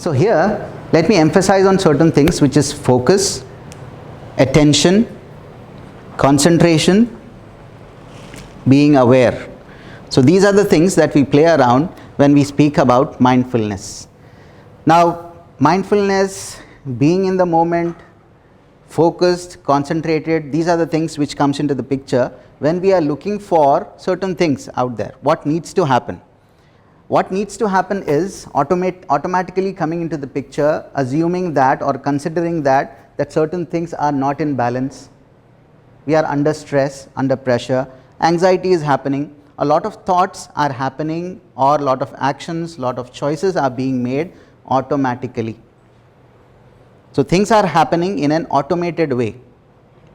So here, let me emphasize on certain things, which is focus, attention, concentration, being aware. So these are the things that we play around when we speak about mindfulness. Now, mindfulness, being in the moment, focused, concentrated, these are the things which comes into the picture when we are looking for certain things out there. What needs to happen? What needs to happen is automatically coming into the picture, assuming that or considering that certain things are not in balance. We are under stress, under pressure, anxiety is happening, a lot of thoughts are happening, or a lot of actions, lot of choices are being made automatically. So things are happening in an automated way.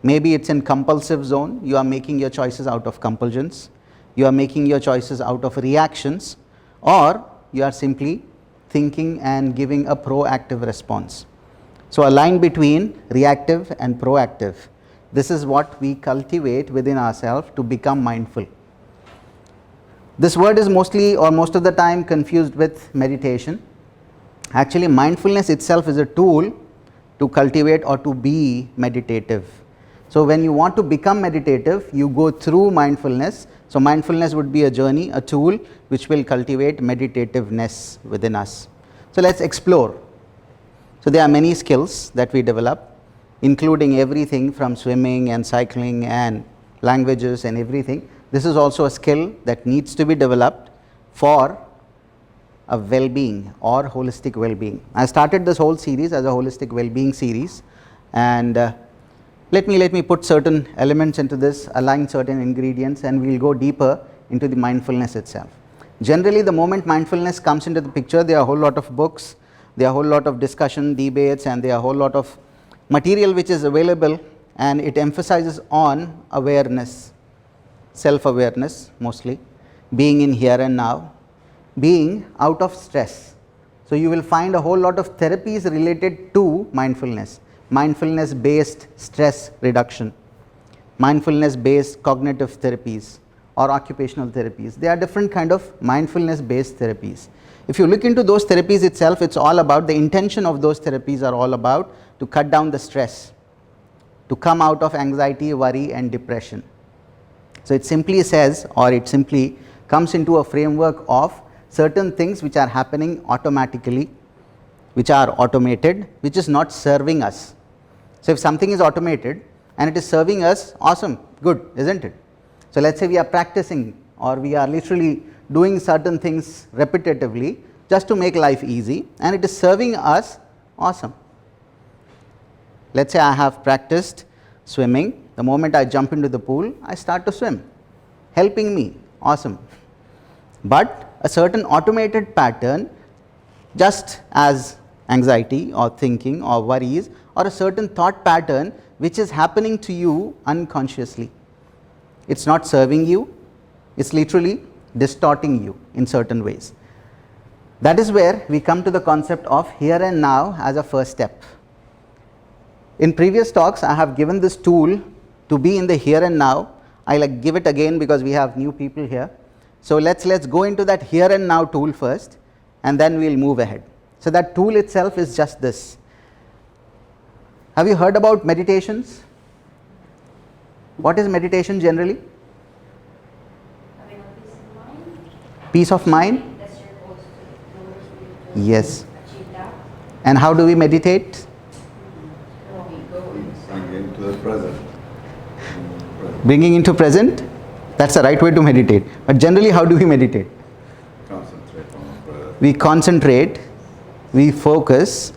Maybe it's in compulsive zone, you are making your choices out of compulsions, you are making your choices out of reactions, or you are simply thinking and giving a proactive response. So a line between reactive and proactive. This is what we cultivate within ourselves to become mindful. This word is mostly or most of the time confused with meditation. Actually, mindfulness itself is a tool to cultivate or to be meditative. So when you want to become meditative, you go through mindfulness. So mindfulness would be a journey, a tool which will cultivate meditativeness within us. So let's explore. So there are many skills that we develop, including everything from swimming and cycling and languages and everything. This is also a skill that needs to be developed for a well-being or holistic well-being. I started this whole series as a holistic well-being series, and let me put certain elements into this, align certain ingredients, and we'll go deeper into the mindfulness itself. Generally, the moment mindfulness comes into the picture, there are a whole lot of books, there are a whole lot of discussion, debates, and there are a whole lot of material which is available, and it emphasizes on awareness, self-awareness mostly, being in here and now, being out of stress. So you will find a whole lot of therapies related to mindfulness. Mindfulness based stress reduction, mindfulness based cognitive therapies or occupational therapies. There are different kind of mindfulness based therapies. If you look into those therapies itself, it's all about, the intention of those therapies are all about to cut down the stress, to come out of anxiety, worry and depression. So it simply says, or it simply comes into a framework of certain things which are happening automatically, which are automated, which is not serving us. So if something is automated and it is serving us, awesome, good, isn't it? So let's say we are practicing or we are literally doing certain things repetitively just to make life easy, and it is serving us, awesome. Let's say I have practiced swimming. The moment I jump into the pool, I start to swim, helping me, awesome. But a certain automated pattern, just as anxiety or thinking or worries, or a certain thought pattern which is happening to you unconsciously. It's not serving you, it's literally distorting you in certain ways. That is where we come to the concept of here and now as a first step. In previous talks, I have given this tool to be in the here and now. I like give it again because we have new people here. So let's go into that here and now tool first, and then we'll move ahead. So that tool itself is just this. Have you heard about meditations? What is meditation generally? Having a peace of mind. Peace of mind? That's your goal, to Yes. achieve that. And how do we meditate? Bring into the present. Bringing into present? That's the right way to meditate. But generally, how do we meditate? Concentrate on the breath. We concentrate, we focus,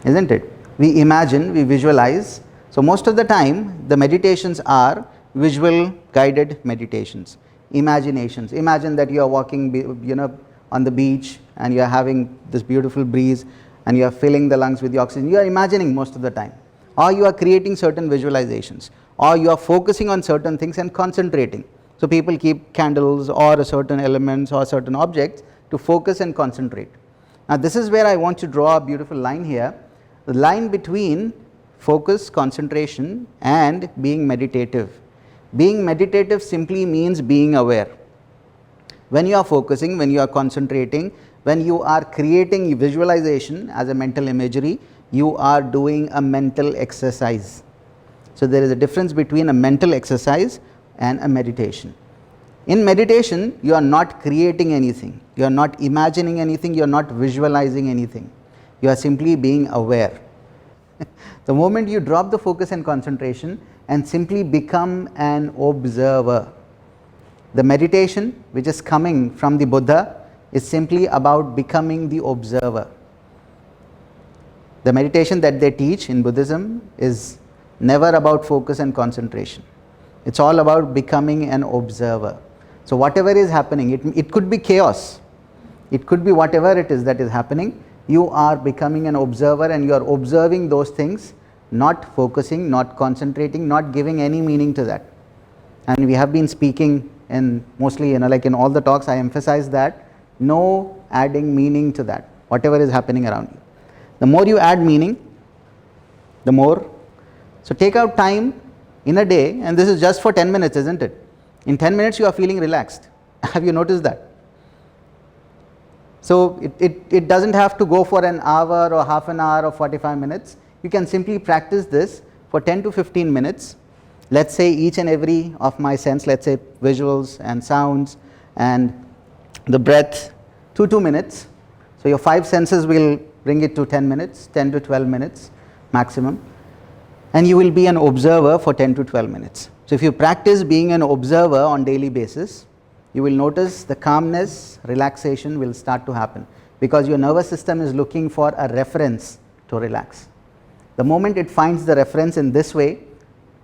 isn't it? We imagine, we visualize. So most of the time, the meditations are visual guided meditations, imaginations. Imagine that you are walking, on the beach, and you are having this beautiful breeze, and you are filling the lungs with the oxygen. You are imagining most of the time, or you are creating certain visualizations, or you are focusing on certain things and concentrating. So people keep candles or certain elements or certain objects to focus and concentrate. Now this is where I want to draw a beautiful line here. The line between focus, concentration and being meditative. Being meditative simply means being aware. When you are focusing, when you are concentrating, When you are creating visualization as a mental imagery, you are doing a mental exercise. So there is a difference between a mental exercise and a meditation. In meditation, you are not creating anything, you are not imagining anything, you are not visualizing anything. You are simply being aware. The moment you drop the focus and concentration and simply become an observer, the meditation which is coming from the Buddha is simply about becoming the observer. The meditation that they teach in Buddhism is never about focus and concentration. It's all about becoming an observer. So whatever is happening, it could be chaos, it could be whatever it is that is happening, you are becoming an observer and you are observing those things, not focusing, not concentrating, not giving any meaning to that. And we have been speaking in mostly, like in all the talks, I emphasize that no adding meaning to that, whatever is happening around you. The more you add meaning, the more. So take out time in a day, and this is just for 10 minutes, isn't it? In 10 minutes you are feeling relaxed. Have you noticed that? So it doesn't have to go for an hour or half an hour or 45 minutes. You can simply practice this for 10 to 15 minutes. Let's say each and every of my sense, let's say visuals and sounds and the breath, 2 minutes. So your 5 senses will bring it to 10 minutes, 10 to 12 minutes maximum. And you will be an observer for 10 to 12 minutes. So if you practice being an observer on daily basis, you will notice the calmness, relaxation will start to happen because your nervous system is looking for a reference to relax. The moment it finds the reference in this way,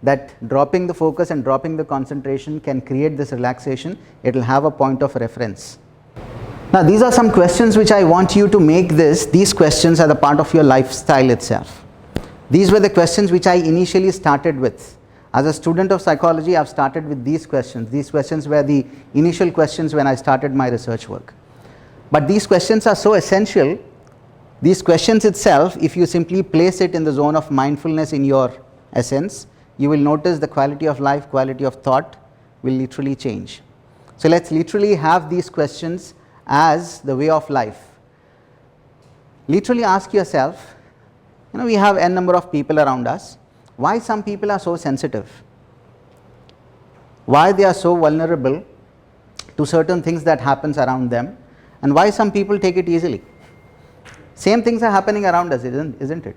that dropping the focus and dropping the concentration can create this relaxation, it will have a point of reference. Now these are some questions which I want you to make these questions are the part of your lifestyle itself. These were the questions which I initially started with. As a student of psychology, I have started with these questions. These questions were the initial questions when I started my research work. But these questions are so essential. These questions itself, if you simply place it in the zone of mindfulness in your essence, you will notice the quality of life, quality of thought will literally change. So let's literally have these questions as the way of life. Literally ask yourself, we have n number of people around us. Why some people are so sensitive? Why they are so vulnerable to certain things that happens around them, and why some people take it easily? Same things are happening around us, isn't it?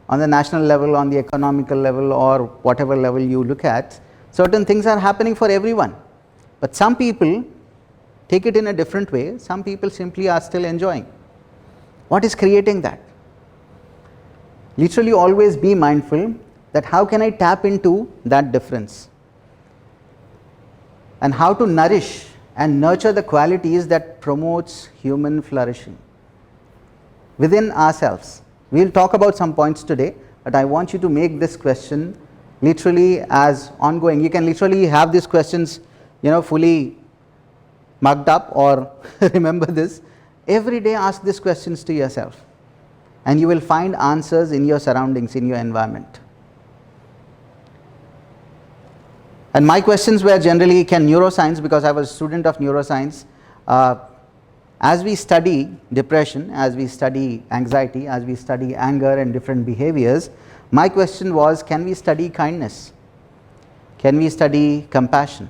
On the national level, on the economical level, or whatever level you look at, certain things are happening for everyone. But some people take it in a different way. Some people simply are still enjoying. What is creating that? Literally always be mindful that how can I tap into that difference, and how to nourish and nurture the qualities that promotes human flourishing within ourselves. We will talk about some points today, but I want you to make this question literally as ongoing. You can literally have these questions fully mugged up, or remember this. Every day ask these questions to yourself and you will find answers in your surroundings, in your environment. And my questions were generally, can neuroscience, because I was a student of neuroscience, as we study depression, as we study anxiety, as we study anger and different behaviors, my question was, can we study kindness? Can we study compassion?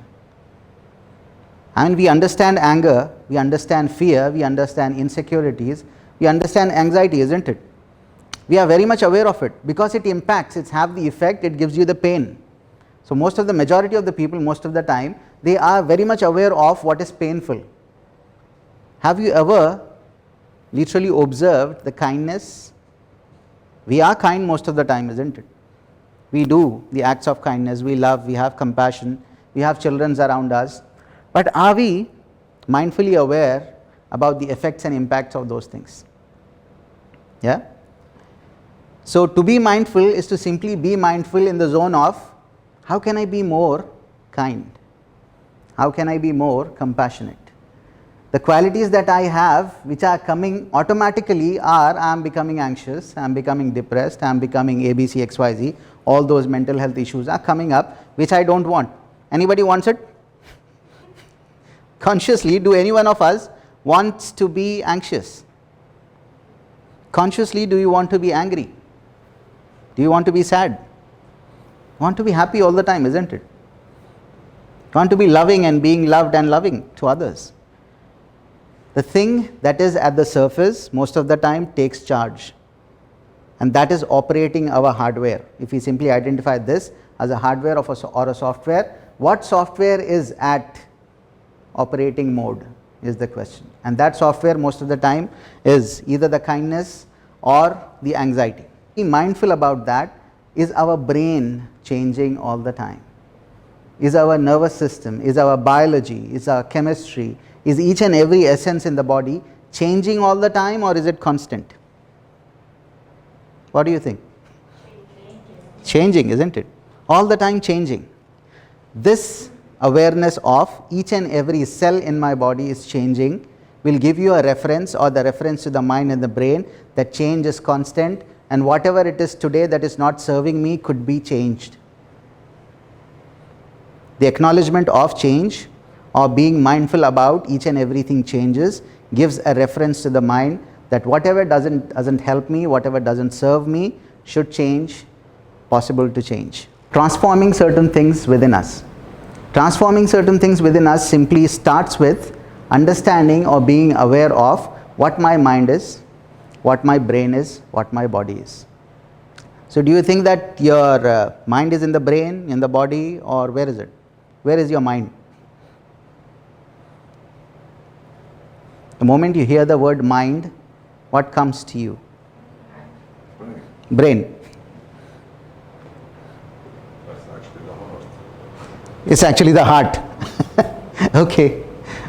And we understand anger, we understand fear, we understand insecurities, we understand anxiety, isn't it? We are very much aware of it because it impacts, it has the effect, it gives you the pain. So most of the majority of the people, most of the time, they are very much aware of what is painful. Have you ever literally observed the kindness? We are kind most of the time, isn't it? We do the acts of kindness, we love, we have compassion, we have children around us. But are we mindfully aware about the effects and impacts of those things? Yeah? So to be mindful is to simply be mindful in the zone of, how can I be more kind? How can I be more compassionate? The qualities that I have which are coming automatically are, I am becoming anxious, I am becoming depressed, I am becoming ABC, XYZ, all those mental health issues are coming up which I don't want. Anybody wants it? Consciously, do any one of us wants to be anxious? Consciously, do you want to be angry? Do you want to be sad? You want to be happy all the time, isn't it? You want to be loving and being loved and loving to others. The thing that is at the surface most of the time takes charge, and that is operating our hardware. If we simply identify this as a hardware or a software, what software is at operating mode is the question, and that software most of the time is either the kindness or the anxiety. Be mindful about that. Is our brain changing all the time? Is our nervous system, is our biology, is our chemistry, is each and every essence in the body changing all the time, or is it constant? What do you think? Changing, isn't it? All the time changing. This awareness of each and every cell in my body is changing will give you a reference, or the reference to the mind and the brain, that change is constant, and whatever it is today that is not serving me could be changed. The acknowledgement of change, or being mindful about each and everything changes, gives a reference to the mind that whatever doesn't help me, whatever doesn't serve me should change, possible to change. Transforming certain things within us. Transforming certain things within us simply starts with understanding or being aware of what my mind is, what my brain is, what my body is. So do you think that your mind is in the brain, in the body, or where is it? Where is your mind? The moment you hear the word mind, what comes to you? Brain. That's actually the heart. It's actually the heart. Okay.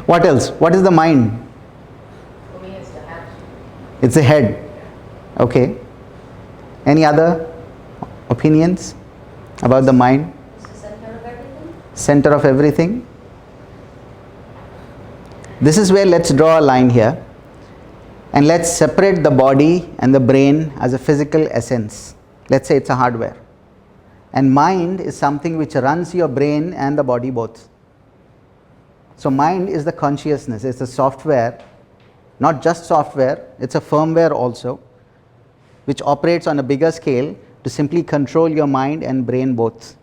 What else? What is the mind? For me, it's the head. It's the head. Okay. Any other opinions about the mind? It's the center of everything. Center of everything. This is where let's draw a line here, and let's separate the body and the brain as a physical essence. Let's say it's a hardware, and mind is something which runs your brain and the body both. So mind is the consciousness, it's a software, not just software, it's a firmware also, which operates on a bigger scale to simply control your mind and brain both.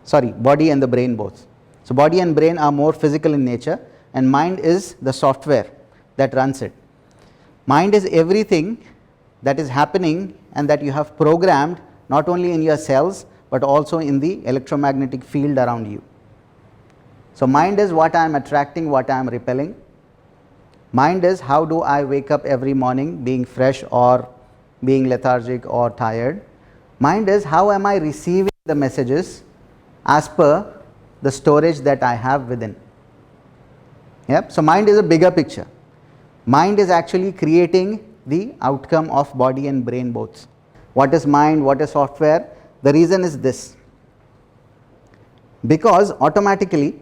Sorry, body and the brain both. So body and brain are more physical in nature, and mind is the software that runs it. Mind is everything that is happening and that you have programmed not only in your cells but also in the electromagnetic field around you. So mind is what I am attracting, what I am repelling. Mind is how do I wake up every morning being fresh or being lethargic or tired. Mind is how am I receiving the messages as per the storage that I have within. Yep. So mind is a bigger picture. Mind is actually creating the outcome of body and brain both. What is mind? What is software? The reason is this. Because automatically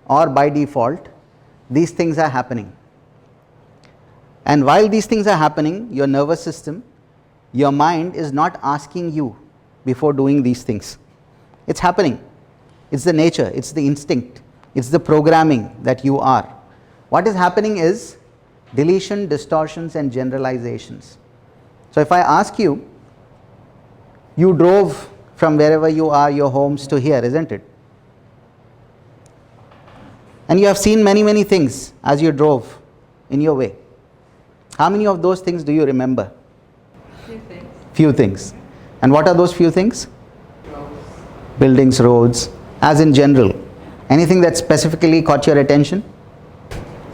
or by default, these things are happening. And while these things are happening, your nervous system, your mind is not asking you before doing these things. It's happening. It's the nature, it's the instinct, it's the programming that you are. What is happening is deletion, distortions and generalizations. So if I ask you, you drove from wherever you are, your homes to here, isn't it? And you have seen many things as you drove in your way. How many of those things do you remember? Few things. Few things. And what are those few things? Roads. Buildings, roads, as in general. Anything that specifically caught your attention?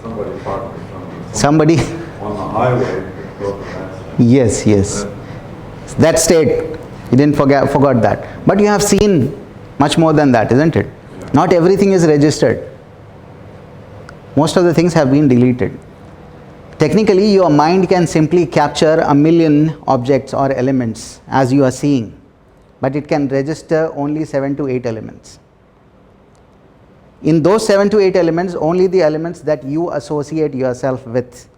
Somebody parked in front of me. Somebody? On the highway, broke an accident. Yes. That stayed. You didn't forgot that. But you have seen much more than that, isn't it? Yeah. Not everything is registered. Most of the things have been deleted. Technically, your mind can simply capture 1,000,000 objects or elements as you are seeing, but it can register only 7 to 8 elements. In those 7 to 8 elements, only the elements that you associate yourself with.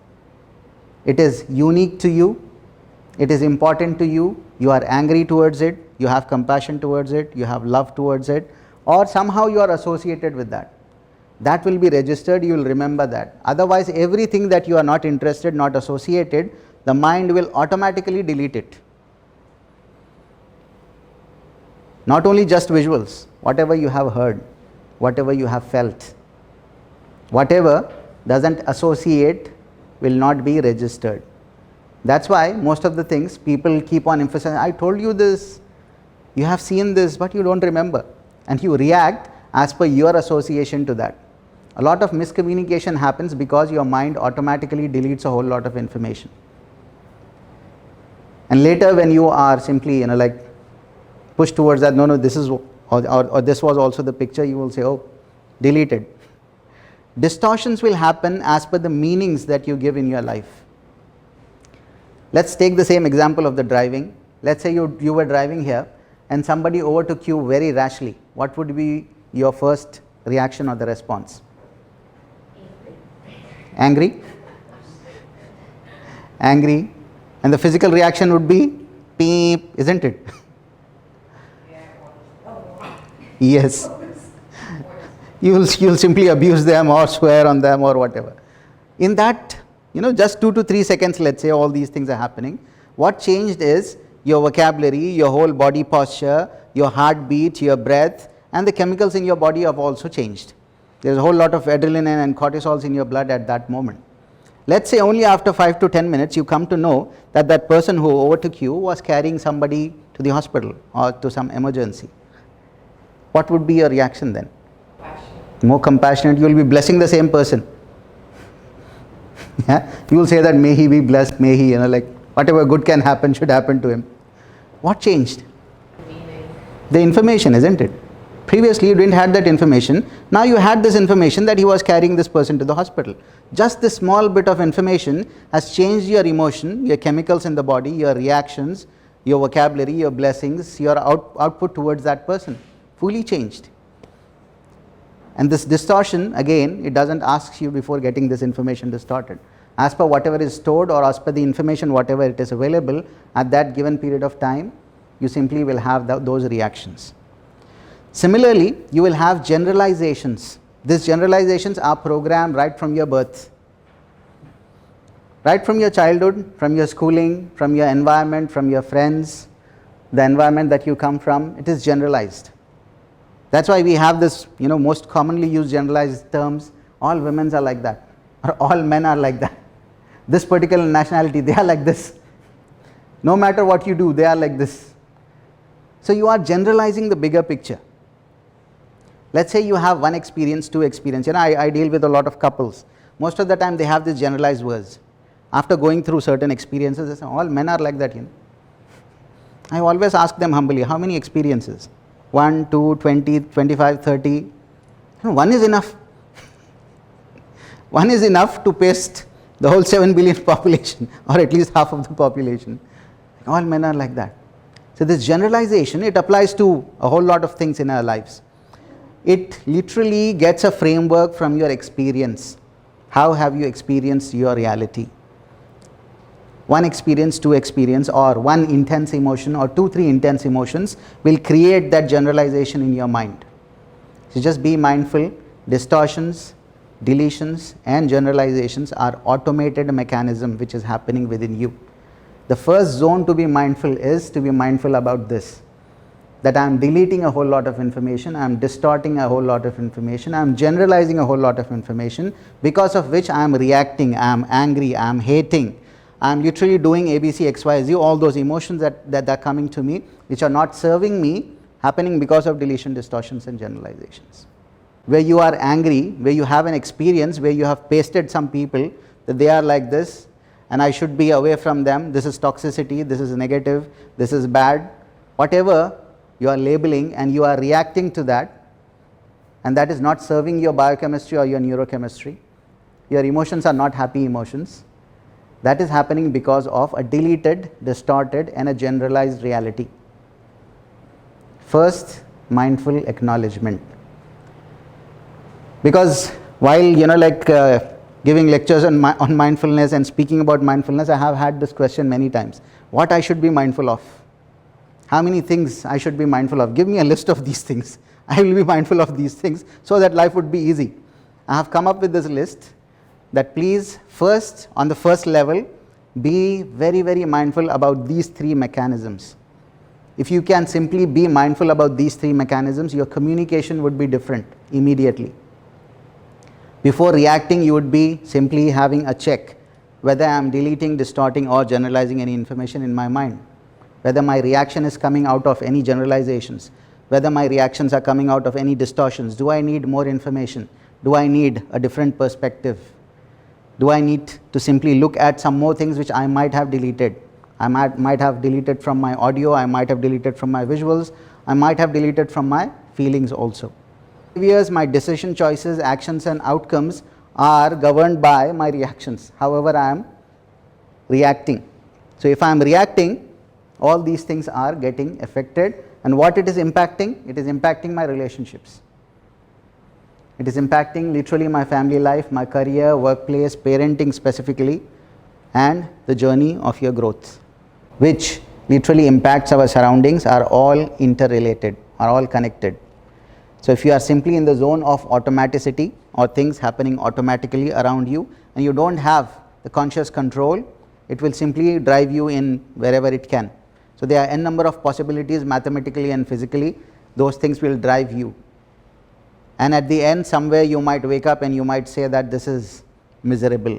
It is unique to you, it is important to you, you are angry towards it, you have compassion towards it, you have love towards it, or somehow you are associated with that. That will be registered, you will remember that. Otherwise, everything that you are not interested, not associated, the mind will automatically delete it. Not only just visuals, whatever you have heard, whatever you have felt, whatever doesn't associate will not be registered. That's why most of the things people keep on emphasizing, I told you this, you have seen this, but you don't remember. And you react as per your association to that. A lot of miscommunication happens because your mind automatically deletes a whole lot of information. And later when you are simply, like pushed towards that, no, this is, or this was also the picture, you will say, oh, deleted. Distortions will happen as per the meanings that you give in your life. Let's take the same example of the driving. Let's say you were driving here and somebody overtook you very rashly. What would be your first reaction or the response? Angry? Angry. And the physical reaction would be beep, isn't it? Yes. You'll simply abuse them or swear on them or whatever. In that, just 2 to 3 seconds, let's say all these things are happening. What changed is your vocabulary, your whole body posture, your heartbeat, your breath, and the chemicals in your body have also changed. There's a whole lot of adrenaline and cortisols in your blood at that moment. Let's say only after 5 to 10 minutes you come to know that that person who overtook you was carrying somebody to the hospital or to some emergency. What would be your reaction then? More compassionate. You will be blessing the same person. Yeah? You will say that may he be blessed, may he, whatever good can happen should happen to him. What changed? The information, isn't it? Previously you didn't have that information. Now you had this information that he was carrying this person to the hospital. Just this small bit of information has changed your emotion, your chemicals in the body, your reactions, your vocabulary, your blessings, your output towards that person. Fully changed. And this distortion, again, it doesn't ask you before getting this information distorted. As per whatever is stored or as per the information, whatever it is available at that given period of time, you simply will have those reactions. Similarly, you will have generalizations. These generalizations are programmed right from your birth. Right from your childhood, from your schooling, from your environment, from your friends, the environment that you come from, it is generalized. That's why we have this, most commonly used generalized terms, all women are like that, or all men are like that. This particular nationality, they are like this. No matter what you do, they are like this. So you are generalizing the bigger picture. Let's say you have one experience, two experience. I deal with a lot of couples. Most of the time they have these generalized words. After going through certain experiences, they say, all men are like that. I always ask them humbly, how many experiences? 1, 2, 20, 25, 30. One is enough. One is enough to paste the whole 7 billion population, or at least half of the population. All men are like that. So this generalization, it applies to a whole lot of things in our lives. It literally gets a framework from your experience. How have you experienced your reality? One experience, two experience, or one intense emotion, or 2, 3 intense emotions will create that generalization in your mind. So just be mindful. Distortions, deletions, and generalizations are automated mechanism which is happening within you. The first zone to be mindful is to be mindful about this, that I am deleting a whole lot of information, I am distorting a whole lot of information, I am generalizing a whole lot of information, because of which I am reacting, I am angry, I am hating, I am literally doing ABC, XYZ, all those emotions that are coming to me, which are not serving me, happening because of deletion, distortions, and generalizations. Where you are angry, where you have an experience, where you have pasted some people, that they are like this, and I should be away from them, this is toxicity, this is negative, this is bad, whatever you are labeling, and you are reacting to that, and that is not serving your biochemistry or your neurochemistry. Your emotions are not happy emotions. That is happening because of a deleted, distorted, and a generalized reality. First, mindful acknowledgement. Because while giving lectures on mindfulness and speaking about mindfulness, I have had this question many times. What I should be mindful of? How many things I should be mindful of? Give me a list of these things. I will be mindful of these things so that life would be easy. I have come up with this list that please first, on the first level, be very, very mindful about these three mechanisms. If you can simply be mindful about these three mechanisms, your communication would be different immediately. Before reacting, you would be simply having a check whether I am deleting, distorting or generalizing any information in my mind, whether my reaction is coming out of any generalizations, whether my reactions are coming out of any distortions. Do I need more information? Do I need a different perspective? Do I need to simply look at some more things which I might have deleted? I might have deleted from my audio, I might have deleted from my visuals, I might have deleted from my feelings also. Behaviors, my decision choices, actions and outcomes are governed by my reactions, however I am reacting. So if I am reacting, all these things are getting affected, and what it is impacting? It is impacting my relationships. It is impacting literally my family life, my career, workplace, parenting specifically, and the journey of your growth, which literally impacts our surroundings, are all interrelated, are all connected. So if you are simply in the zone of automaticity or things happening automatically around you and you don't have the conscious control, it will simply drive you in wherever it can. So there are n number of possibilities mathematically and physically, those things will drive you. And at the end, somewhere you might wake up and you might say that this is miserable,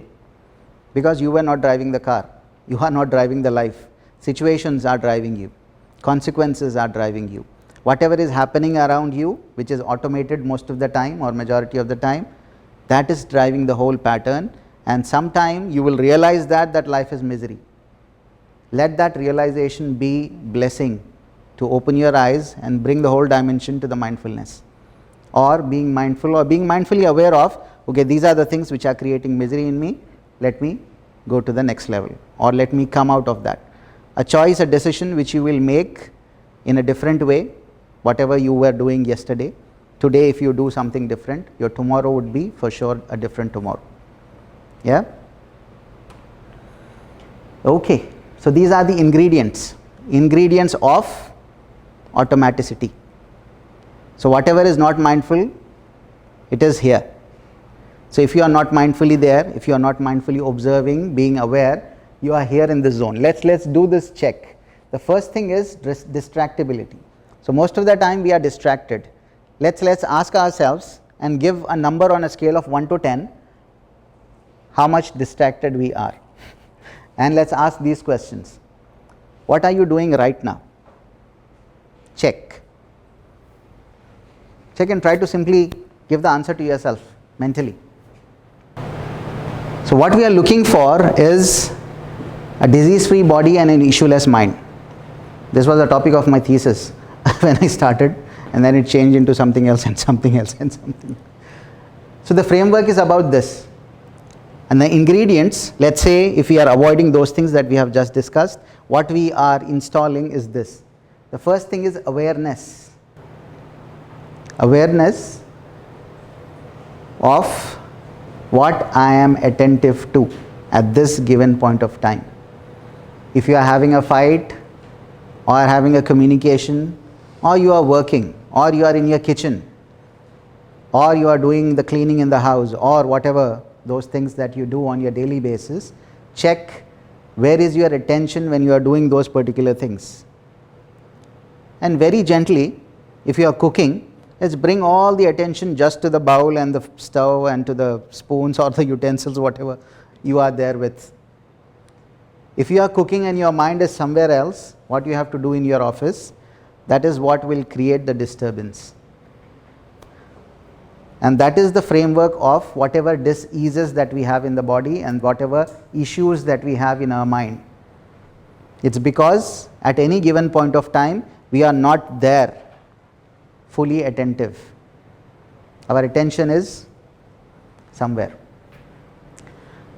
because you were not driving the car, you are not driving the life. Situations are driving you, consequences are driving you. Whatever is happening around you, which is automated most of the time or majority of the time, that is driving the whole pattern, and sometime you will realize that life is misery. Let that realization be blessing to open your eyes and bring the whole dimension to the mindfulness, or being mindful or being mindfully aware of, okay, these are the things which are creating misery in me, let me go to the next level, or let me come out of that. A choice, a decision which you will make in a different way, whatever you were doing yesterday, today if you do something different, your tomorrow would be for sure a different tomorrow. Yeah? Okay, so these are the ingredients of automaticity. So whatever is not mindful, it is here. So if you are not mindfully there, if you are not mindfully observing, being aware, you are here in this zone. Let's do this check. The first thing is distractibility. So most of the time we are distracted. Let's ask ourselves and give a number on a scale of 1 to 10 how much distracted we are. And let's ask these questions. What are you doing right now? Check and try to simply give the answer to yourself mentally. So what we are looking for is a disease-free body and an issueless mind. This was the topic of my thesis when I started, and then it changed into something else and something else and something. So the framework is about this. And the ingredients, let's say if we are avoiding those things that we have just discussed, what we are installing is this. The first thing is awareness. Awareness of what I am attentive to at this given point of time. If you are having a fight or having a communication, or you are working, or you are in your kitchen, or you are doing the cleaning in the house, or whatever those things that you do on your daily basis, check where is your attention when you are doing those particular things. And very gently, if you are cooking, let's bring all the attention just to the bowl and the stove and to the spoons or the utensils, whatever you are there with. If you are cooking and your mind is somewhere else, what you have to do in your office, that is what will create the disturbance. And that is the framework of whatever diseases that we have in the body and whatever issues that we have in our mind. It's because at any given point of time, we are not there fully attentive. Our attention is somewhere.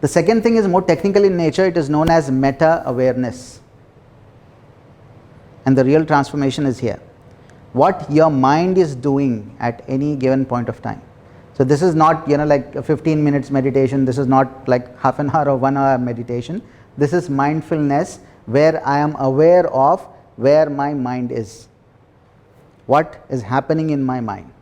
The second thing is more technical in nature. It is known as meta-awareness. And the real transformation is here. What your mind is doing at any given point of time. So this is not, like a 15 minutes meditation. This is not like half an hour or 1 hour meditation. This is mindfulness where I am aware of where my mind is. What is happening in my mind?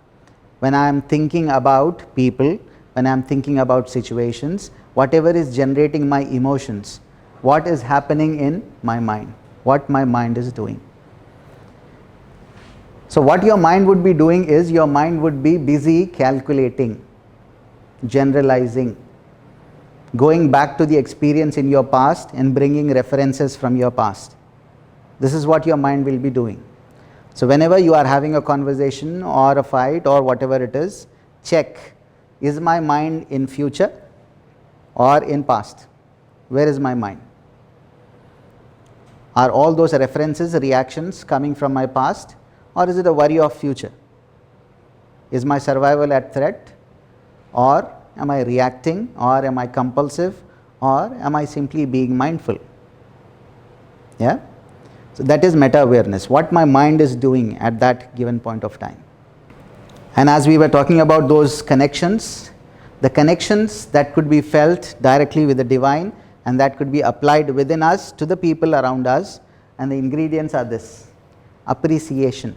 When I am thinking about people, when I'm thinking about situations, whatever is generating my emotions, what is happening in my mind, what my mind is doing. So what your mind would be doing is, your mind would be busy calculating, generalizing, going back to the experience in your past and bringing references from your past. This is what your mind will be doing. So whenever you are having a conversation or a fight or whatever it is, check, is my mind in future or in past? Where is my mind? Are all those references, reactions coming from my past, or is it a worry of future? Is my survival at threat, or am I reacting, or am I compulsive, or am I simply being mindful? Yeah? So that is meta awareness, what my mind is doing at that given point of time. And as we were talking about those connections, the connections that could be felt directly with the divine and that could be applied within us to the people around us, and the ingredients are this: appreciation.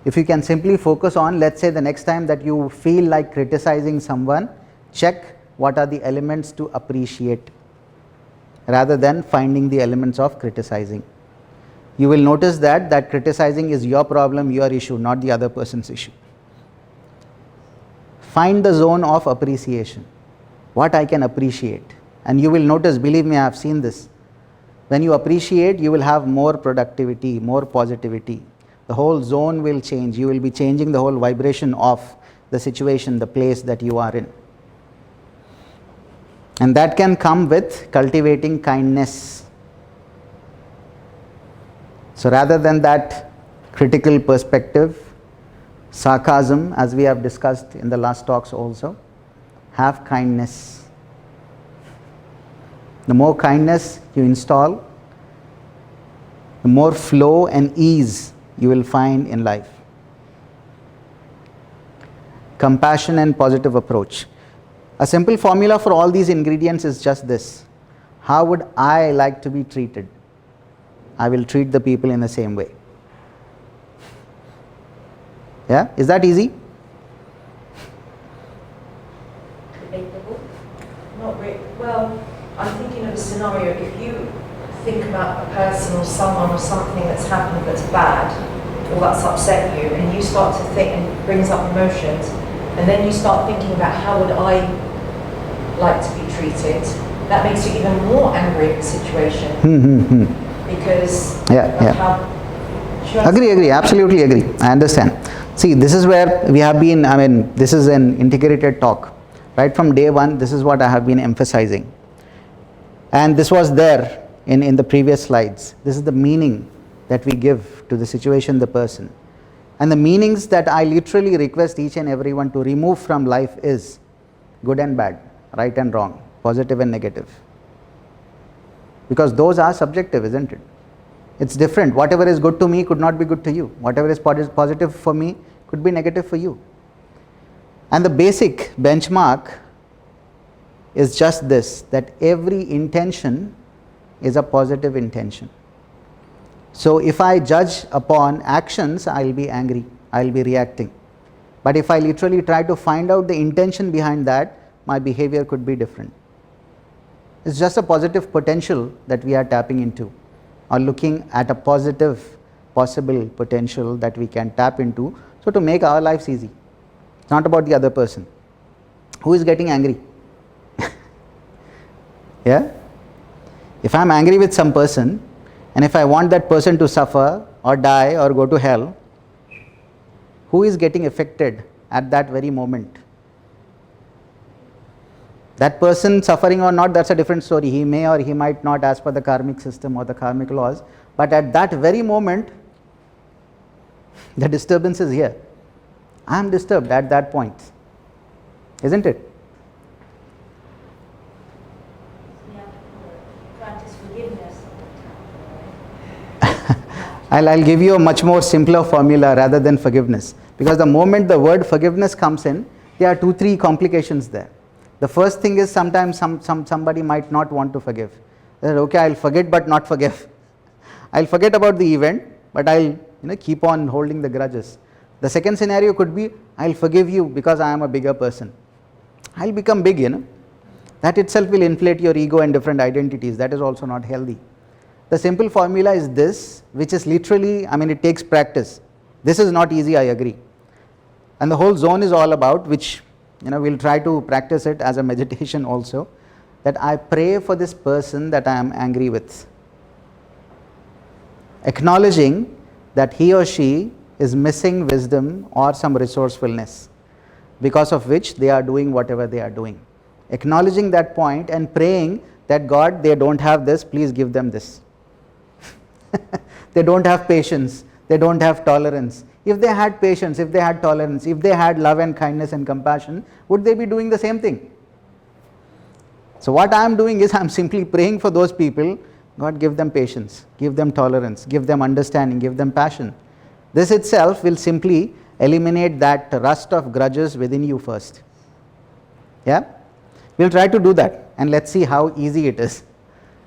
If you can simply focus on, let's say the next time that you feel like criticizing someone, check what are the elements to appreciate rather than finding the elements of criticizing. You will notice that criticizing is your problem, your issue, not the other person's issue. Find the zone of appreciation, what I can appreciate, and you will notice, believe me, I have seen this. When you appreciate, you will have more productivity, more positivity. The whole zone will change. You will be changing the whole vibration of the situation, the place that you are in. And that can come with cultivating kindness. So rather than that critical perspective, sarcasm, as we have discussed in the last talks also, have kindness. The more kindness you install, the more flow and ease you will find in life. Compassion and positive approach. A simple formula for all these ingredients is just this: how would I like to be treated? I will treat the people in the same way. Yeah, is that easy? Debatable. Not really. Well, I'm thinking of a scenario. If you think about a person or someone or something that's happened that's bad or that's upset you, and you start to think, and it brings up emotions, and then you start thinking about how would I like to be treated, that makes you even more angry at the situation. Because of how... Agree, absolutely agree. I understand. See, this is where we have been, this is an integrated talk. Right from day one, this is what I have been emphasizing. And this was there in the previous slides. This is the meaning that we give to the situation, the person. And the meanings that I literally request each and everyone to remove from life is good and bad, right and wrong, positive and negative. Because those are subjective, isn't it? It's different. Whatever is good to me could not be good to you. Whatever is positive for me could be negative for you. And the basic benchmark is just this, that every intention is a positive intention. So if I judge upon actions, I'll be angry, I'll be reacting. But if I literally try to find out the intention behind that, my behavior could be different. It's just a positive potential that we are tapping into, or looking at a positive possible potential that we can tap into, so to make our lives easy. It's not about the other person. Who is getting angry? Yeah? If I'm angry with some person, and if I want that person to suffer or die or go to hell, who is getting affected at that very moment? That person suffering or not, that's a different story. He may or he might not, as per the karmic system or the karmic laws, but at that very moment, the disturbance is here. I am disturbed at that point, isn't it? Practice forgiveness. I'll give you a much more simpler formula rather than forgiveness, because the moment the word forgiveness comes in, there are 2-3 complications there. The first thing is, sometimes somebody might not want to forgive. They're okay, I'll forget but not forgive. I'll forget about the event, but I'll keep on holding the grudges. The second scenario could be, I'll forgive you because I am a bigger person. I'll become big, That itself will inflate your ego and different identities. That is also not healthy. The simple formula is this, which is literally, it takes practice. This is not easy, I agree. And the whole zone is all about, which, we'll try to practice it as a meditation also, that I pray for this person that I am angry with. Acknowledging that he or she is missing wisdom or some resourcefulness, because of which they are doing whatever they are doing. Acknowledging that point and praying that God, they don't have this, please give them this. They don't have patience, they don't have tolerance. If they had patience, if they had tolerance, if they had love and kindness and compassion, would they be doing the same thing? So what I am doing is I am simply praying for those people. God, give them patience, give them tolerance, give them understanding, give them passion. This itself will simply eliminate that rust of grudges within you first. Yeah? We'll try to do that and let's see how easy it is.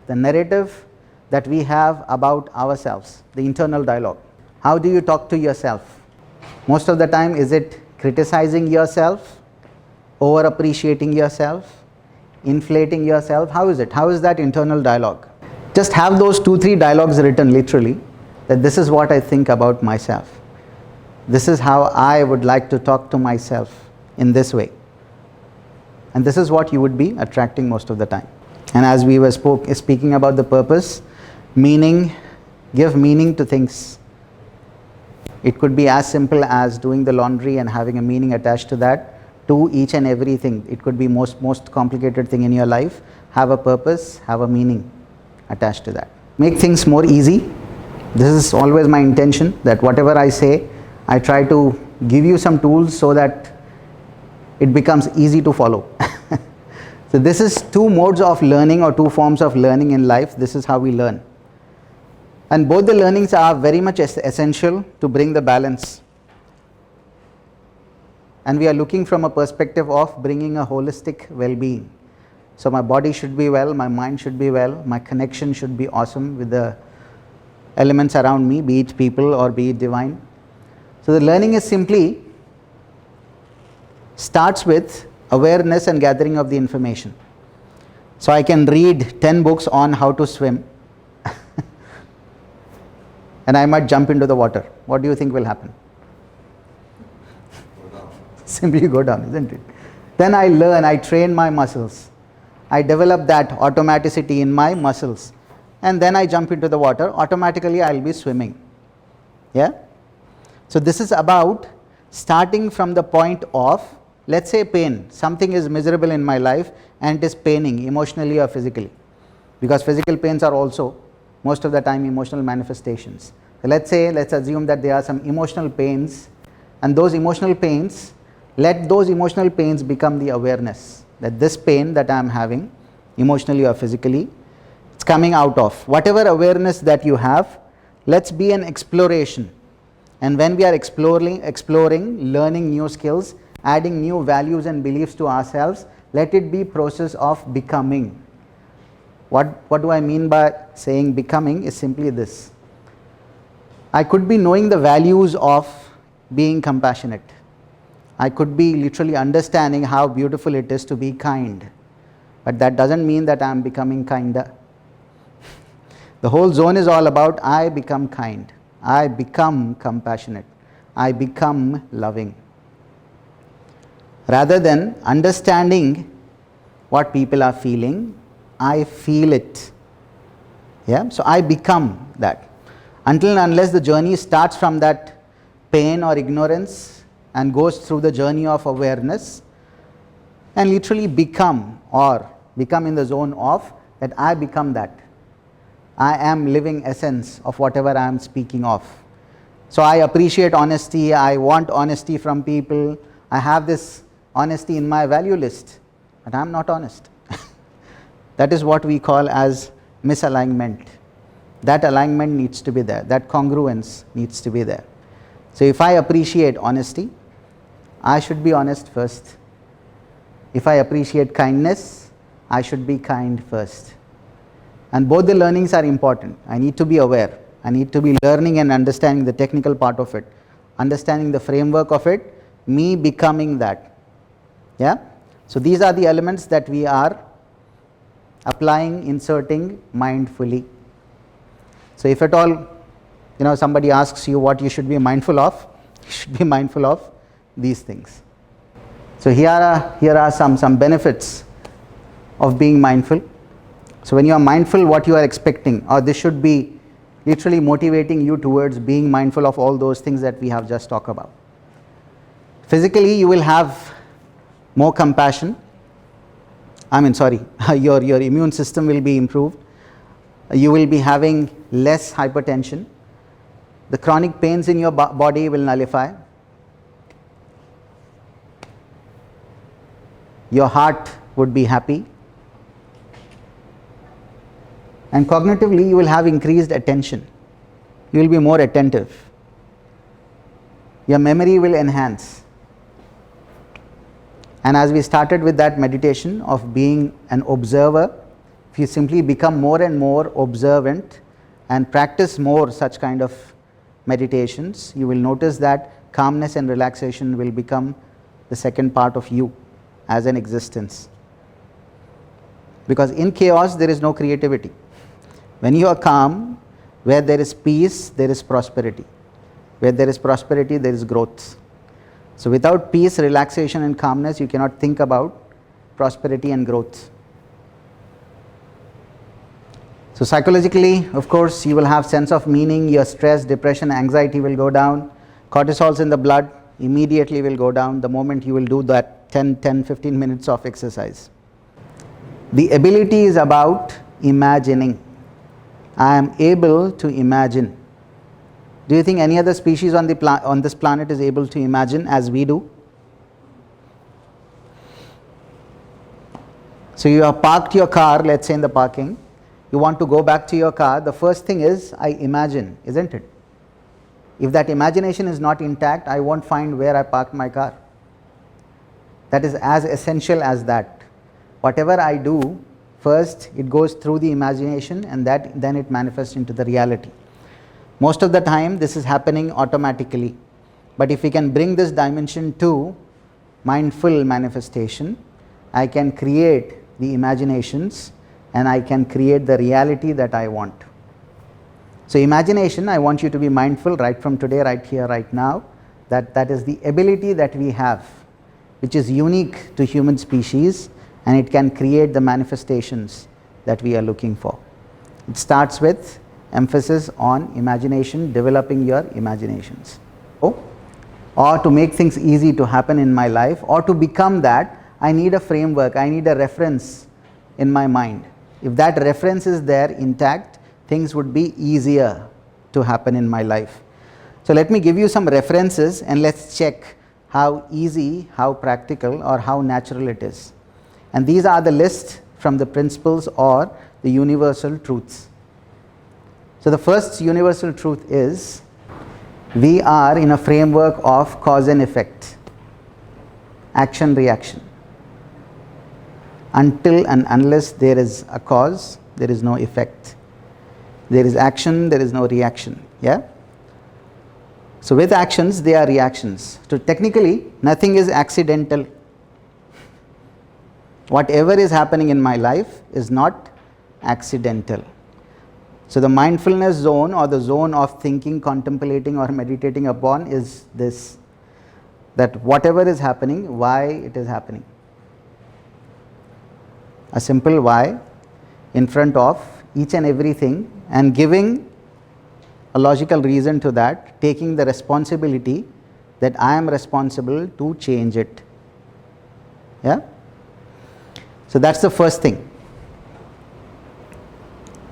The narrative that we have about ourselves, the internal dialogue. How do you talk to yourself? Most of the time, is it criticizing yourself, over appreciating yourself, inflating yourself? How is it? How is that internal dialogue? Just have those 2-3 dialogues written literally, that this is what I think about myself. This is how I would like to talk to myself in this way. And this is what you would be attracting most of the time. And as we were speaking about the purpose, meaning, give meaning to things. It could be as simple as doing the laundry and having a meaning attached to that, to each and everything. It could be most complicated thing in your life. Have a purpose, have a meaning attached to that. Make things more easy. This is always my intention, that whatever I say, I try to give you some tools so that it becomes easy to follow. So this is 2 modes of learning or 2 forms of learning in life. This is how we learn. And both the learnings are very much essential to bring the balance. And we are looking from a perspective of bringing a holistic well-being. So my body should be well, my mind should be well, my connection should be awesome with the elements around me, be it people or be it divine. So the learning is simply starts with awareness and gathering of the information. So I can read 10 books on how to swim and I might jump into the water. What do you think will happen? Simply go down, isn't it? Then I learn, I train my muscles. I develop that automaticity in my muscles. And then I jump into the water, automatically I will be swimming. Yeah? So this is about starting from the point of, let's say, pain. Something is miserable in my life and it is paining emotionally or physically. Because physical pains are also most of the time emotional manifestations. So let's assume that there are some emotional pains, and those emotional pains, let those emotional pains become the awareness that this pain that I am having, emotionally or physically, it's coming out of. Whatever awareness that you have, let's be an exploration. And when we are exploring, learning new skills, adding new values and beliefs to ourselves, let it be process of becoming. What do I mean by saying becoming is simply this. I could be knowing the values of being compassionate. I could be literally understanding how beautiful it is to be kind. But that doesn't mean that I am becoming kinder. The whole zone is all about I become kind. I become compassionate. I become loving. Rather than understanding what people are feeling, I feel it. Yeah? So I become that. Until and unless the journey starts from that pain or ignorance and goes through the journey of awareness and literally become in the zone of that I become that. I am living essence of whatever I am speaking of. So I appreciate honesty, I want honesty from people, I have this honesty in my value list, but I am not honest. That is what we call as misalignment. That alignment needs to be there, that congruence needs to be there. So if I appreciate honesty, I should be honest first. If I appreciate kindness, I should be kind first. And both the learnings are important. I need to be aware. I need to be learning and understanding the technical part of it. understanding the framework of it, me becoming that. Yeah? So these are the elements that we are applying, inserting mindfully. So if at all, somebody asks you what you should be mindful of, you should be mindful of these things. So here are some benefits of being mindful. So when you are mindful, what you are expecting, or this should be literally motivating you towards being mindful of all those things that we have just talked about. Physically, you will have more compassion. Your immune system will be improved. You will be having less hypertension. The chronic pains in your body will nullify. Your heart would be happy. And cognitively, you will have increased attention. You will be more attentive. Your memory will enhance. And as we started with that meditation of being an observer, if you simply become more and more observant and practice more such kind of meditations, you will notice that calmness and relaxation will become the second part of you as an existence. Because in chaos, there is no creativity. When you are calm, where there is peace, there is prosperity. Where there is prosperity, there is growth. So without peace, relaxation and calmness, you cannot think about prosperity and growth. So psychologically, of course, you will have sense of meaning, your stress, depression, anxiety will go down. Cortisols in the blood immediately will go down the moment you will do that 10-15 minutes of exercise. The ability is about imagining. I am able to imagine. Do you think any other species on this planet is able to imagine as we do? So you have parked your car, let's say in the parking. You want to go back to your car. The first thing is, I imagine, isn't it? If that imagination is not intact, I won't find where I parked my car. That is as essential as that. Whatever I do, first it goes through the imagination and then it manifests into the reality. Most of the time this is happening automatically. But if we can bring this dimension to mindful manifestation, I can create the imaginations and I can create the reality that I want. So imagination, I want you to be mindful right from today, right here, right now, that is the ability that we have, which is unique to human species, and it can create the manifestations that we are looking for. It starts with emphasis on imagination, developing your imaginations. Or to make things easy to happen in my life, or to become that, I need a framework, I need a reference in my mind. If that reference is there intact, things would be easier to happen in my life. So let me give you some references and let's check how easy, how practical, or how natural it is. And these are the list from the principles or the universal truths. So the first universal truth is, we are in a framework of cause and effect, action reaction. Until and unless there is a cause, there is no effect. There is action, there is no reaction. Yeah? So with actions, they are reactions. So technically, nothing is accidental. Whatever is happening in my life is not accidental. So the mindfulness zone, or the zone of thinking, contemplating, or meditating upon is this, that whatever is happening, why it is happening. A simple why in front of each and everything, and giving a logical reason to that, taking the responsibility that I am responsible to change it. Yeah? So that's the first thing.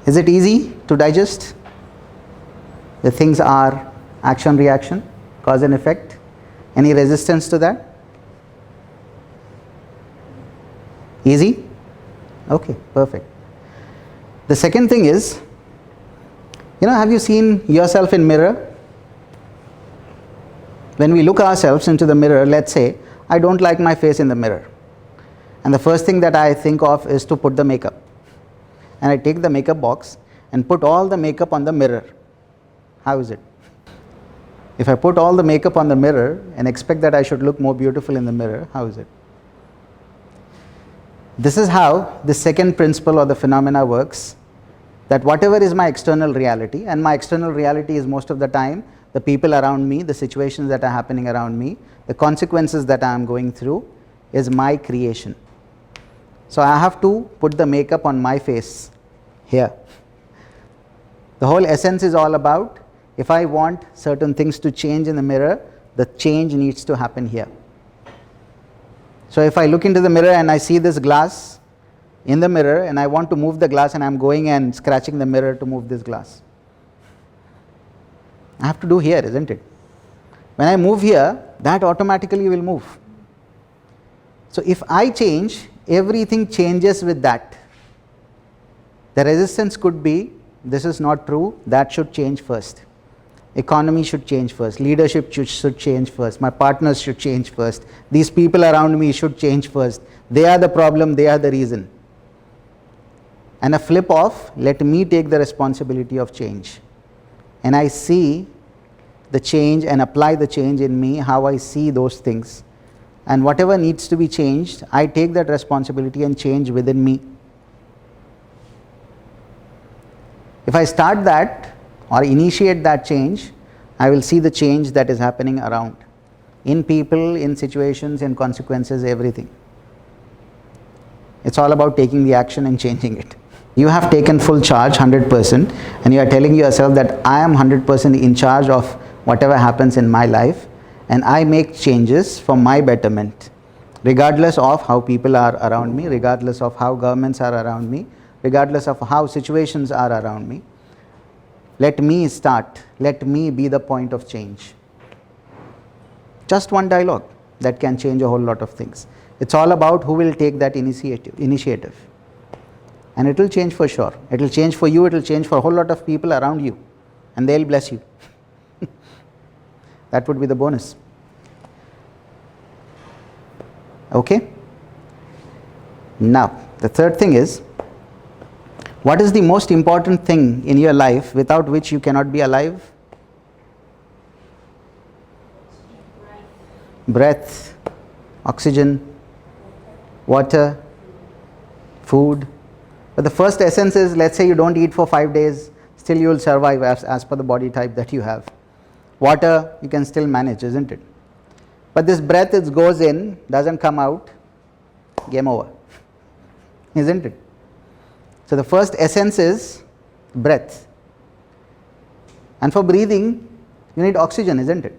Is it easy to digest? The things are action, reaction, cause and effect. Any resistance to that? Easy? Okay, perfect. The second thing is, have you seen yourself in mirror? When we look ourselves into the mirror, let's say, I don't like my face in the mirror. And the first thing that I think of is to put the makeup. And I take the makeup box and put all the makeup on the mirror. How is it? If I put all the makeup on the mirror and expect that I should look more beautiful in the mirror, how is it? This is how the second principle or the phenomena works, that whatever is my external reality, and my external reality is most of the time the people around me, the situations that are happening around me, the consequences that I am going through, is my creation. So I have to put the makeup on my face here. The whole essence is all about, if I want certain things to change in the mirror, the change needs to happen here. So if I look into the mirror and I see this glass in the mirror and I want to move the glass and I'm going and scratching the mirror to move this glass, I have to do here, isn't it? When I move here, that automatically will move. So if I change, everything changes with that. The resistance could be, this is not true, that should change first. Economy should change first, leadership should change first, my partners should change first, these people around me should change first. They are the problem, they are the reason. And a flip off, let me take the responsibility of change. And I see the change and apply the change in me, how I see those things. And whatever needs to be changed, I take that responsibility and change within me. If I start that or initiate that change, I will see the change that is happening around, in people, in situations, in consequences, everything. It's all about taking the action and changing it. You have taken full charge, 100%, and you are telling yourself that I am 100% in charge of whatever happens in my life, and I make changes for my betterment, regardless of how people are around me, regardless of how governments are around me, regardless of how situations are around me. Let me start, let me be the point of change. Just one dialogue that can change a whole lot of things. It's all about who will take that initiative. And it will change for sure. It will change for you, it will change for a whole lot of people around you. And they'll bless you. That would be the bonus. Okay? Now, the third thing is, what is the most important thing in your life without which you cannot be alive? Breath, oxygen, water, food. But the first essence is, let's say you don't eat for 5 days, still you will survive as per the body type that you have. Water, you can still manage, isn't it? But this breath, it goes in, doesn't come out, game over, isn't it? So the first essence is breath. And for breathing, you need oxygen, isn't it?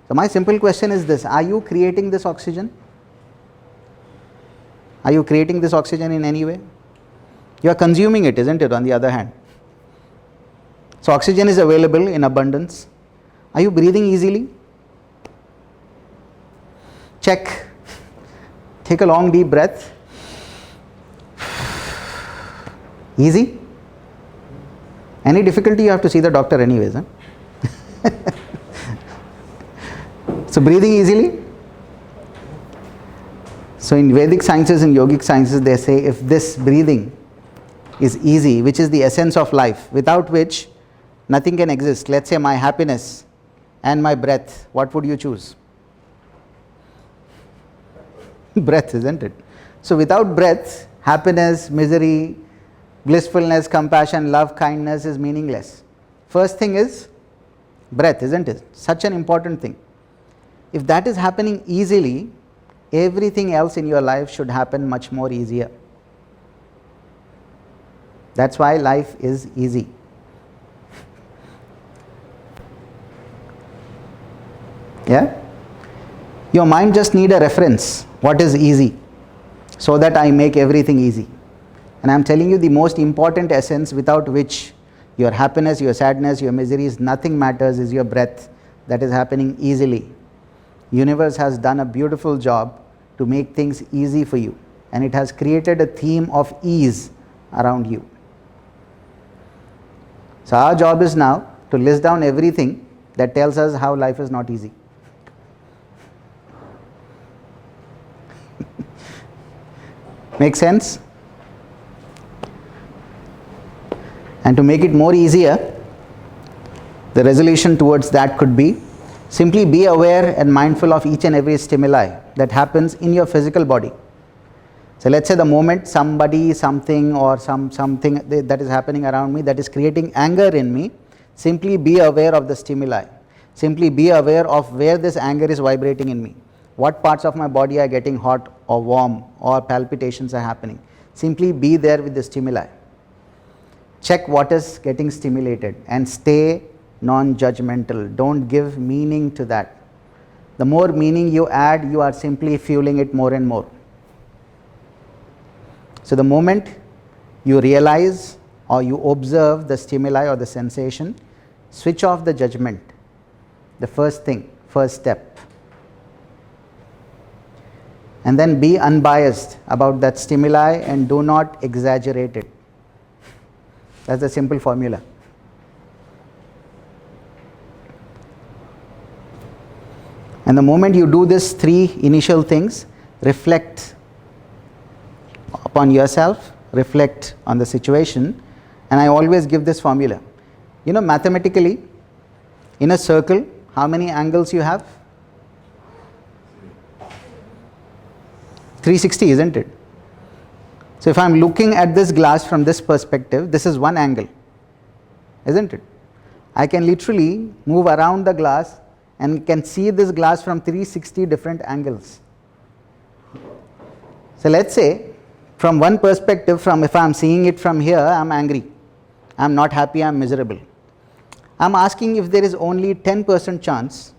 So my simple question is this: are you creating this oxygen? Are you creating this oxygen in any way? You are consuming it, isn't it, on the other hand? So oxygen is available in abundance. Are you breathing easily? Check. Take a long deep breath. Easy? Any difficulty, you have to see the doctor anyways. So breathing easily. So in Vedic sciences and yogic sciences, they say if this breathing is easy, which is the essence of life, without which nothing can exist. Let's say my happiness and my breath, what would you choose? Breath, isn't it? So without breath, happiness, misery, blissfulness, compassion, love, kindness is meaningless. First thing is breath, isn't it? Such an important thing. If that is happening easily, everything else in your life should happen much more easier. That's why life is easy. Yeah? Your mind just need a reference. What is easy? So that I make everything easy. And I am telling you the most important essence without which your happiness, your sadness, your miseries, nothing matters, is your breath that is happening easily. Universe has done a beautiful job to make things easy for you, and it has created a theme of ease around you. So our job is now to list down everything that tells us how life is not easy. Make sense? And to make it more easier, the resolution towards that could be Simply be aware and mindful of each and every stimuli that happens in your physical body. So let's say the moment somebody, something or something that is happening around me that is creating anger in me, simply be aware of the stimuli. Simply be aware of where this anger is vibrating in me. What parts of my body are getting hot or warm or palpitations are happening. Simply be there with the stimuli. Check what is getting stimulated and stay non-judgmental. Don't give meaning to that. The more meaning you add, you are simply fueling it more and more. So the moment you realize or you observe the stimuli or the sensation, switch off the judgment. The first thing, first step. And then be unbiased about that stimuli and do not exaggerate it. That's the simple formula. And the moment you do these three initial things, reflect upon yourself, reflect on the situation, and I always give this formula. You know, mathematically, in a circle, how many angles you have? 360, isn't it? So if I am looking at this glass from this perspective, this is one angle, isn't it? I can literally move around the glass and can see this glass from 360 different angles. So let's say from one perspective, from if I am seeing it from here, I am angry, I am not happy, I am miserable. I am asking if there is only 10% chance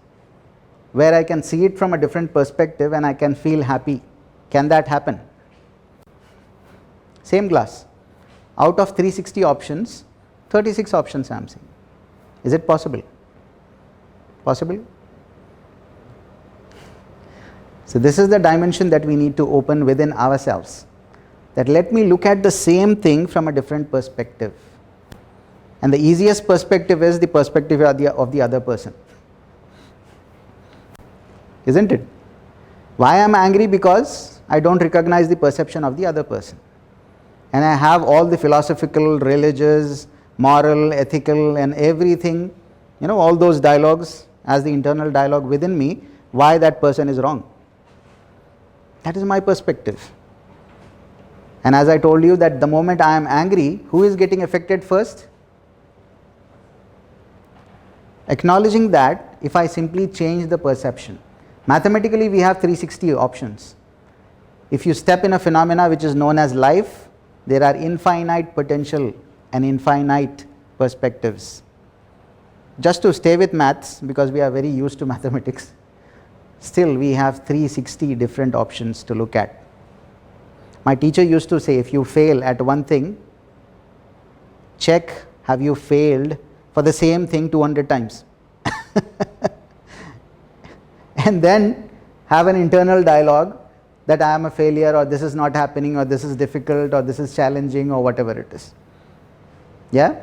where I can see it from a different perspective and I can feel happy. Can that happen? Same glass. Out of 360 options, 36 options I am seeing. Is it possible? Possible? So this is the dimension that we need to open within ourselves. That let me look at the same thing from a different perspective. And the easiest perspective is the perspective of the other person. Isn't it? Why I am angry? Because I don't recognize the perception of the other person. And I have all the philosophical, religious, moral, ethical and everything, you know, all those dialogues as the internal dialogue within me, why that person is wrong. That is my perspective. And as I told you that the moment I am angry, who is getting affected first? Acknowledging that if I simply change the perception. Mathematically we have 360 options. If you step in a phenomena which is known as life, there are infinite potential and infinite perspectives. Just to stay with maths, because we are very used to mathematics, still we have 360 different options to look at. My teacher used to say, if you fail at one thing, check have you failed for the same thing 200 times. And then have an internal dialogue that I am a failure, or this is not happening, or this is difficult, or this is challenging, or whatever it is. Yeah?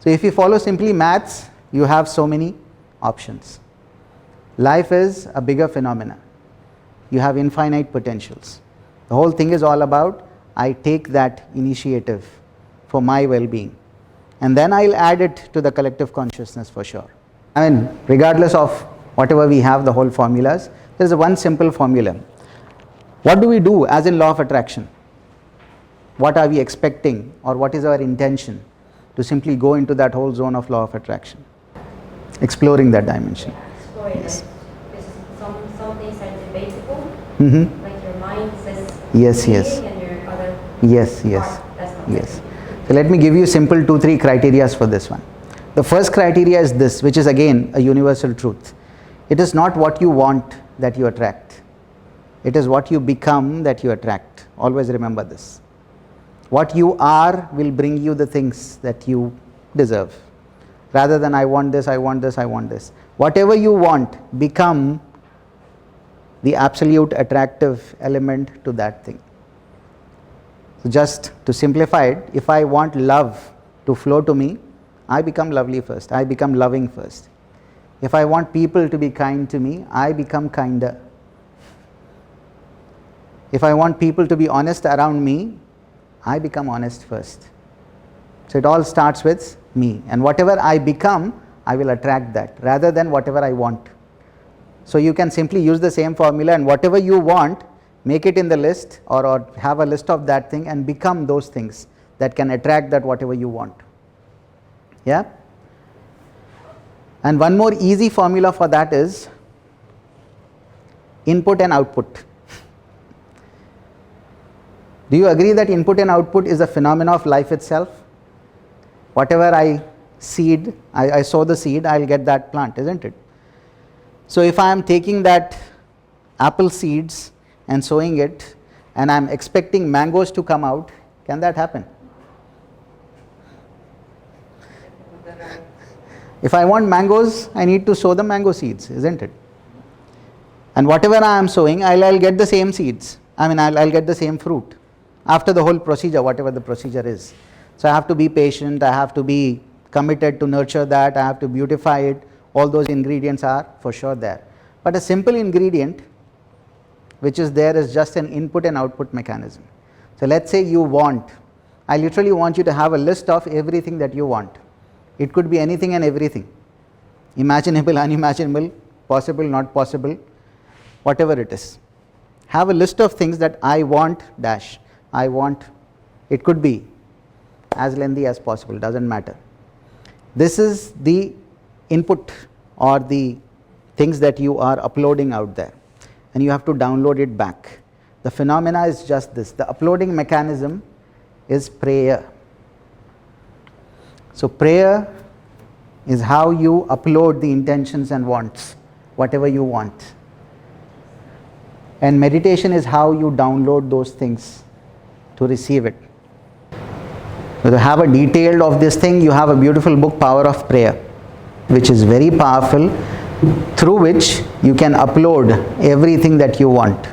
So if you follow simply maths, you have so many options. Life is a bigger phenomena. You have infinite potentials. The whole thing is all about, I take that initiative for my well-being. And then I'll add it to the collective consciousness for sure. I mean, regardless of whatever we have, the whole formulas, there is one simple formula. What do we do as in law of attraction? What are we expecting, or what is our intention to simply go into that whole zone of law of attraction? Exploring that dimension. Exploring Yes. it. Because some things are debatable. Mm-hmm. Like your mind says Yes, A yes. and your other Yes, yes, part, that's not yes. it. So let me give you simple 2-3 criteria for this one. The first criteria is this, which is again a universal truth. It is not what you want that you attract. It is what you become that you attract. Always remember this. What you are will bring you the things that you deserve. Rather than I want this, I want this, I want this. Whatever you want, become the absolute attractive element to that thing. So just to simplify it, if I want love to flow to me, I become lovely first. I become loving first. If I want people to be kind to me, I become kinder. If I want people to be honest around me, I become honest first. So it all starts with me, and whatever I become, I will attract that rather than whatever I want. So you can simply use the same formula, and whatever you want, make it in the list, or have a list of that thing and become those things that can attract that whatever you want. Yeah? And one more easy formula for that is input and output. Do you agree that input and output is a phenomena of life itself? Whatever I seed, I sow the seed, I'll get that plant, isn't it? So if I am taking that apple seeds and sowing it, and I'm expecting mangoes to come out, can that happen? If I want mangoes, I need to sow the mango seeds, isn't it? And whatever I am sowing, I'll get the same seeds. I'll get the same fruit after the whole procedure, whatever the procedure is. So I have to be patient, I have to be committed to nurture that, I have to beautify it. All those ingredients are for sure there. But a simple ingredient which is there is just an input and output mechanism. So let's say you want, I literally want you to have a list of everything that you want. It could be anything and everything, imaginable, unimaginable, possible, not possible, whatever it is. Have a list of things that I want dash, I want, it could be as lengthy as possible, doesn't matter. This is the input or the things that you are uploading out there, and you have to download it back. The phenomena is just this. The uploading mechanism is prayer. So prayer is how you upload the intentions and wants, whatever you want. And meditation is how you download those things to receive it. So to have a detailed of this thing, you have a beautiful book, Power of Prayer, which is very powerful, through which you can upload everything that you want.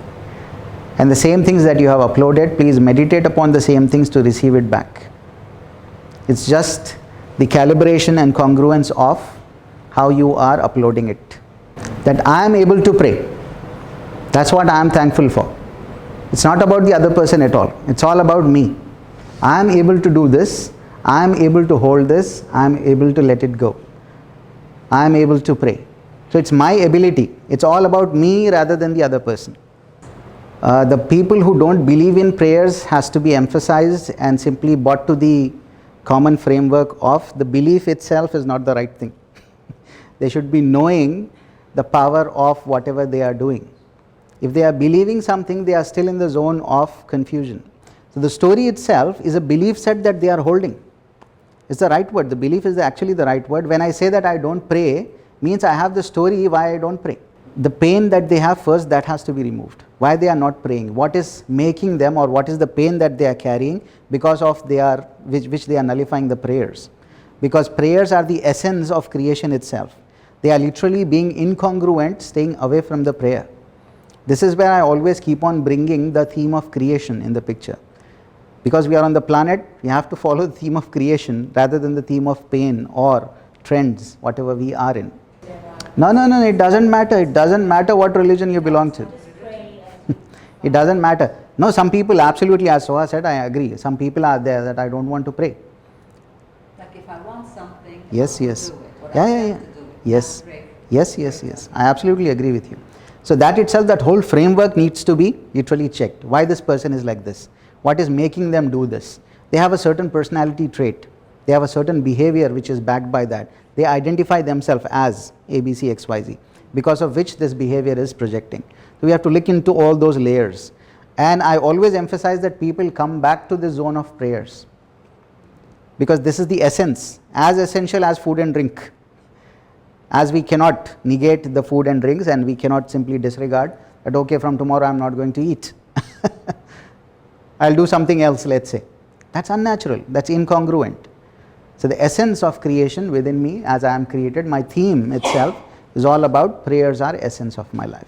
And the same things that you have uploaded, please meditate upon the same things to receive it back. It's just the calibration and congruence of how you are uploading it. That I am able to pray. That's what I am thankful for. It's not about the other person at all. It's all about me. I am able to do this. I am able to hold this. I am able to let it go. I am able to pray. So it's my ability. It's all about me rather than the other person. The people who don't believe in prayers has to be emphasized and simply brought to the common framework of the belief itself is not the right thing. They should be knowing the power of whatever they are doing. If they are believing something, they are still in the zone of confusion. So the story itself is a belief set that they are holding. It's the right word. The belief is actually the right word. When I say that I don't pray, means I have the story why I don't pray. The pain that they have first, that has to be removed. Why they are not praying? What is making them, or what is the pain that they are carrying because of which they are nullifying the prayers? Because prayers are the essence of creation itself. They are literally being incongruent, staying away from the prayer. This is where I always keep on bringing the theme of creation in the picture. Because we are on the planet, we have to follow the theme of creation rather than the theme of pain or trends, whatever we are in. No, it doesn't matter. It doesn't matter what religion you belong to. It doesn't matter. No, some people absolutely, as Soha said, I agree. Some people are there that I don't want to pray. Like if I want something, Yes. I do it. But Yeah. I have to do it. Yes. Pray. Yes. I absolutely agree with you. So that itself, that whole framework needs to be literally checked. Why this person is like this? What is making them do this? They have a certain personality trait. They have a certain behavior which is backed by that. They identify themselves as ABC, XYZ, because of which this behavior is projecting. So we have to look into all those layers. And I always emphasize that people come back to the zone of prayers, because this is the essence, as essential as food and drink. As we cannot negate the food and drinks, and we cannot simply disregard that, okay, from tomorrow I am not going to eat. I'll do something else, let's say. That's unnatural, that's incongruent. So the essence of creation within me, as I am created, my theme itself is all about prayers are essence of my life.